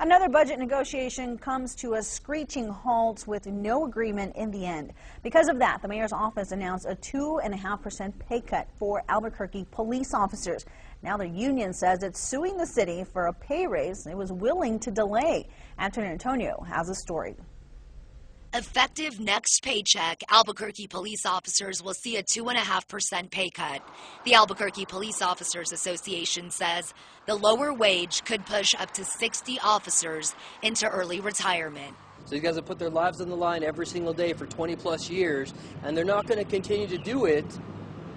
Another budget negotiation comes to a screeching halt with no agreement in the end. Because of that, the mayor's office announced a 2.5% pay cut for Albuquerque police officers. Now the union says it's suing the city for a pay raise it was willing to delay. Anthony Antonio has a story. Effective next paycheck, Albuquerque police officers will see a 2.5% pay cut. The Albuquerque Police Officers Association says the lower wage could push up to 60 officers into early retirement. So these guys have put their lives on the line every single day for 20 plus years, and they're not going to continue to do it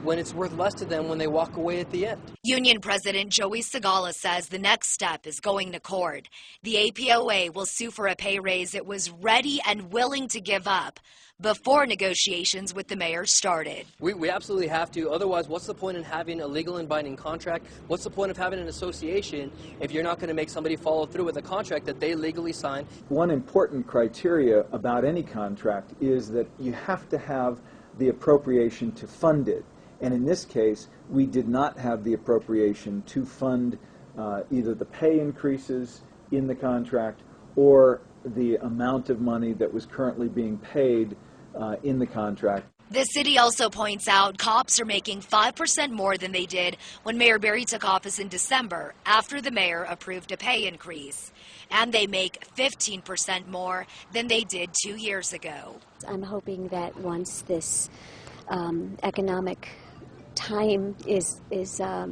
when it's worth less to them when they walk away at the end. Union President Joey Segala says the next step is going to court. The APOA will sue for a pay raise it was ready and willing to give up before negotiations with the mayor started. We absolutely have to. Otherwise, what's the point in having a legal and binding contract? What's the point of having an association if you're not going to make somebody follow through with a contract that they legally signed? One important criteria about any contract is that you have to have the appropriation to fund it. And in this case, we did not have the appropriation to fund either the pay increases in the contract or the amount of money that was currently being paid in the contract. The city also points out cops are making 5% more than they did when Mayor Berry took office in December after the mayor approved a pay increase. And they make 15% more than they did 2 years ago. I'm hoping that once this economic time is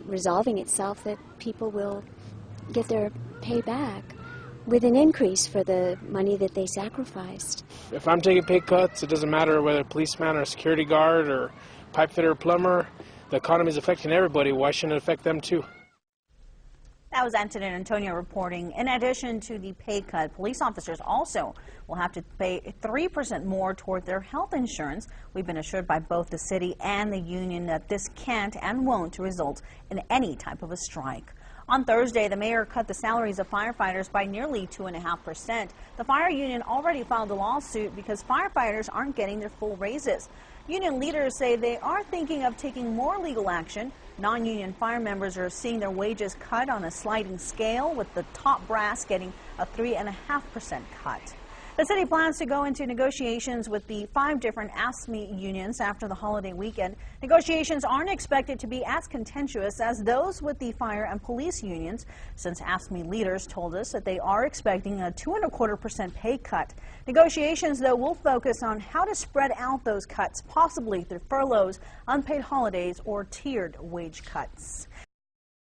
resolving itself, that people will get their pay back with an increase for the money that they sacrificed. If I'm taking pay cuts, it doesn't matter whether a policeman or a security guard or pipe fitter or plumber. The economy is affecting everybody. Why shouldn't it affect them too? That was Anthony Antonio reporting. In addition to the pay cut, police officers also will have to pay 3% more toward their health insurance. We've been assured by both the city and the union that this can't and won't result in any type of a strike. On Thursday, the mayor cut the salaries of firefighters by nearly 2.5%. The fire union already filed a lawsuit because firefighters aren't getting their full raises. Union leaders say they are thinking of taking more legal action. Non-union fire members are seeing their wages cut on a sliding scale, with the top brass getting a 3.5% cut. The city plans to go into negotiations with the 5 different AFSCME unions after the holiday weekend. Negotiations aren't expected to be as contentious as those with the fire and police unions, since AFSCME leaders told us that they are expecting a 2.25% pay cut. Negotiations, though, will focus on how to spread out those cuts, possibly through furloughs, unpaid holidays, or tiered wage cuts.